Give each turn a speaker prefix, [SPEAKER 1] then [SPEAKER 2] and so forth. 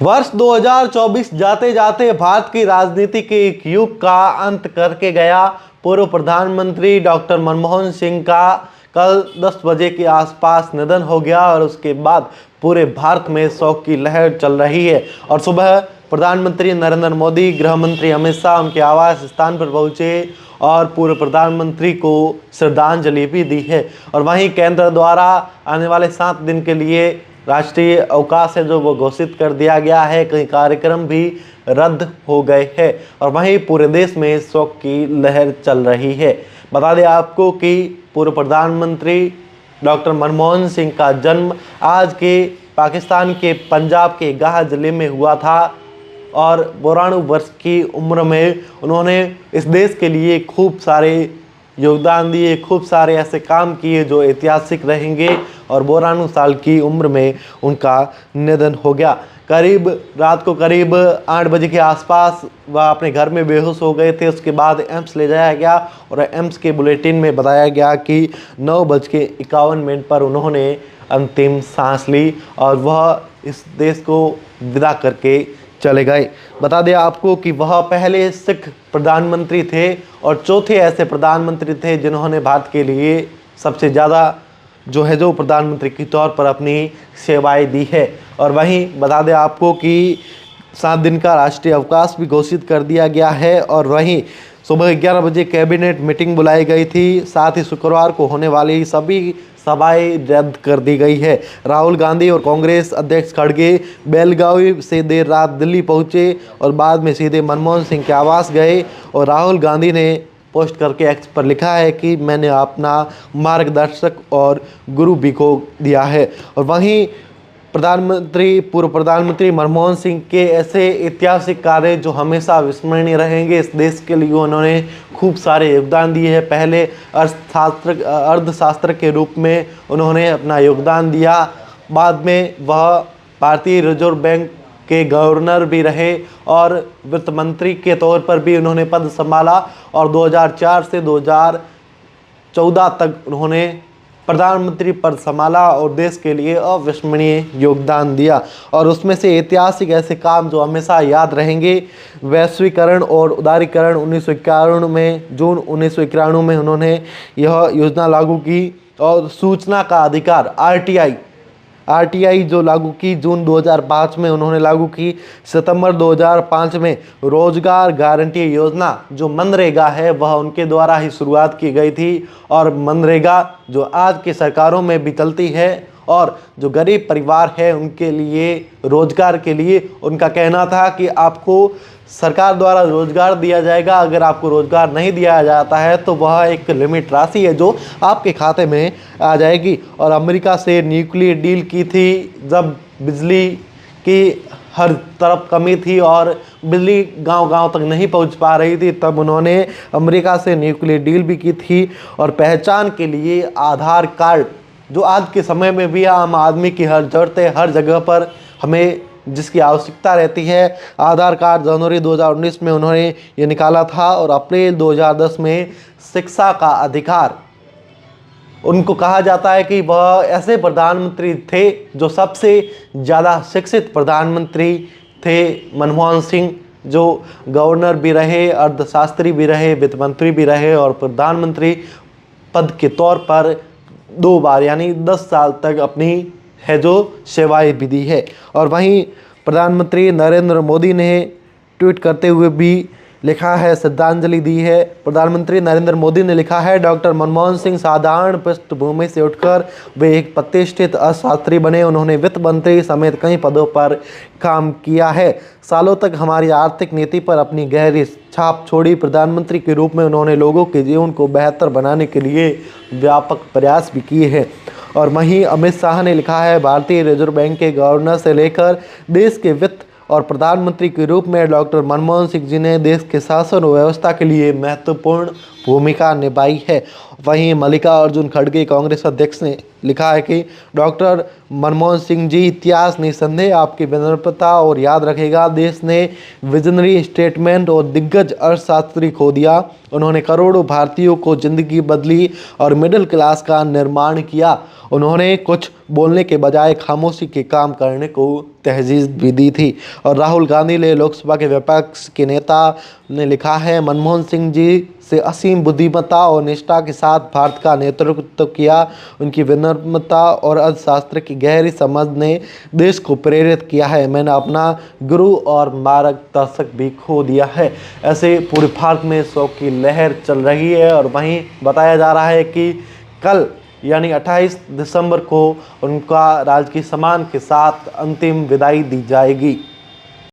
[SPEAKER 1] वर्ष 2024 जाते जाते भारत की राजनीति के एक युग का अंत करके गया। पूर्व प्रधानमंत्री डॉक्टर मनमोहन सिंह का कल 10 बजे के आसपास निधन हो गया और उसके बाद पूरे भारत में शोक की लहर चल रही है। और सुबह प्रधानमंत्री नरेंद्र मोदी, गृह मंत्री अमित शाह उनके आवास स्थान पर पहुंचे और पूर्व प्रधानमंत्री को श्रद्धांजलि भी दी है। और वहीं केंद्र द्वारा आने वाले 7 दिन के लिए राष्ट्रीय अवकाश है जो वो घोषित कर दिया गया है। कई कार्यक्रम भी रद्द हो गए हैं और वहीं पूरे देश में शोक की लहर चल रही है। बता दें आपको कि पूर्व प्रधानमंत्री डॉक्टर मनमोहन सिंह का जन्म आज के पाकिस्तान के पंजाब के गाह जिले में हुआ था और 92 वर्ष की उम्र में उन्होंने इस देश के लिए खूब सारे योगदान दिए, खूब सारे ऐसे काम किए जो ऐतिहासिक रहेंगे। और 92 साल की उम्र में उनका निधन हो गया। रात को करीब 8 बजे के आसपास वह अपने घर में बेहोश हो गए थे। उसके बाद एम्स ले जाया गया और एम्स के बुलेटिन में बताया गया कि 9:51 पर उन्होंने अंतिम सांस ली और वह इस देश को विदा करके चले गए। बता दें आपको कि वह पहले सिख प्रधानमंत्री थे और चौथे ऐसे प्रधानमंत्री थे जिन्होंने भारत के लिए सबसे ज़्यादा जो प्रधानमंत्री के तौर पर अपनी सेवाएं दी है। और वहीं बता दें आपको कि 7 दिन का राष्ट्रीय अवकाश भी घोषित कर दिया गया है। और वहीं सुबह 11 बजे कैबिनेट मीटिंग बुलाई गई थी। साथ ही शुक्रवार को होने वाली सभी सभाएं रद्द कर दी गई है। राहुल गांधी और कांग्रेस अध्यक्ष खड़गे बेलगावी से देर रात दिल्ली पहुंचे और बाद में सीधे मनमोहन सिंह के आवास गए। और राहुल गांधी ने पोस्ट करके एक्स पर लिखा है कि मैंने अपना मार्गदर्शक और गुरु भी खो दिया है। और वहीं पूर्व प्रधानमंत्री मनमोहन सिंह के ऐसे ऐतिहासिक कार्य जो हमेशा विस्मरणीय रहेंगे। इस देश के लिए उन्होंने खूब सारे योगदान दिए हैं। पहले अर्थशास्त्र के रूप में उन्होंने अपना योगदान दिया। बाद में वह भारतीय रिजर्व बैंक के गवर्नर भी रहे और वित्त मंत्री के तौर पर भी उन्होंने पद संभाला। और 2004 से 2014 तक उन्होंने प्रधानमंत्री पद संभाला और देश के लिए अविस्मरणीय योगदान दिया। और उसमें से ऐतिहासिक ऐसे काम जो हमेशा याद रहेंगे, वैश्वीकरण और उदारीकरण 1991 में, जून 1991 में उन्होंने यह योजना लागू की। और सूचना का अधिकार आरटीआई जो लागू की जून 2005 में उन्होंने लागू की। सितंबर 2005 में रोजगार गारंटी योजना जो मनरेगा है वह उनके द्वारा ही शुरुआत की गई थी। और मनरेगा जो आज की सरकारों में भी चलती है और जो गरीब परिवार है उनके लिए रोजगार के लिए उनका कहना था कि आपको सरकार द्वारा रोजगार दिया जाएगा। अगर आपको रोजगार नहीं दिया जाता है तो वह एक लिमिट राशि है जो आपके खाते में आ जाएगी। और अमेरिका से न्यूक्लियर डील की थी जब बिजली की हर तरफ कमी थी और बिजली गांव-गांव तक नहीं पहुंच पा रही थी, तब उन्होंने अमेरिका से न्यूक्लियर डील भी की थी। और पहचान के लिए आधार कार्ड जो आज के समय में भी आम आदमी की हर ज़रूरत है, हर जगह पर हमें जिसकी आवश्यकता रहती है, आधार कार्ड जनवरी 2019 में उन्होंने ये निकाला था। और अप्रैल 2010 में शिक्षा का अधिकार, उनको कहा जाता है कि वह ऐसे प्रधानमंत्री थे जो सबसे ज़्यादा शिक्षित प्रधानमंत्री थे। मनमोहन सिंह जो गवर्नर भी रहे, अर्थशास्त्री भी रहे, वित्त मंत्री भी रहे और प्रधानमंत्री पद के तौर पर 2 बार यानी 10 साल तक अपनी सेवाएं भी दी है। और वहीं प्रधानमंत्री नरेंद्र मोदी ने ट्वीट करते हुए भी लिखा है, श्रद्धांजलि दी है। प्रधानमंत्री नरेंद्र मोदी ने लिखा है, डॉक्टर मनमोहन सिंह साधारण पृष्ठभूमि से उठकर वे एक प्रतिष्ठित अर्थशास्त्री बने। उन्होंने वित्त मंत्री समेत कई पदों पर काम किया है। सालों तक हमारी आर्थिक नीति पर अपनी गहरी छाप छोड़ी। प्रधानमंत्री के रूप में उन्होंने लोगों के जीवन को बेहतर बनाने के लिए व्यापक प्रयास भी किए हैं। और वहीं अमित शाह ने लिखा है, भारतीय रिजर्व बैंक के गवर्नर से लेकर देश के वित्त और प्रधानमंत्री के रूप में डॉक्टर मनमोहन सिंह जी ने देश के शासन व्यवस्था के लिए महत्वपूर्ण भूमिका निभाई है। वहीं मल्लिकार्जुन खड़गे कांग्रेस अध्यक्ष ने लिखा है कि डॉक्टर मनमोहन सिंह जी इतिहास निसंदेह आपकी विनम्रता और याद रखेगा। देश ने विजनरी स्टेटमेंट और दिग्गज अर्थशास्त्री खो दिया। उन्होंने करोड़ों भारतीयों को जिंदगी बदली और मिडिल क्लास का निर्माण किया। उन्होंने कुछ बोलने के बजाय खामोशी के काम करने को तहजीब भी दी थी। और राहुल गांधी ने लोकसभा के विपक्ष के नेता ने लिखा है, मनमोहन सिंह जी से असीम बुद्धिमत्ता और निष्ठा के साथ भारत का नेतृत्व किया। उनकी विनम्रता और अर्थशास्त्र की गहरी समझ ने देश को प्रेरित किया है। मैंने अपना गुरु और मार्गदर्शक भी खो दिया है। ऐसे पूरे भारत में शोक की लहर चल रही है। और वहीं बताया जा रहा है कि कल यानी 28 दिसंबर को उनका राजकीय सम्मान के साथ अंतिम विदाई दी जाएगी।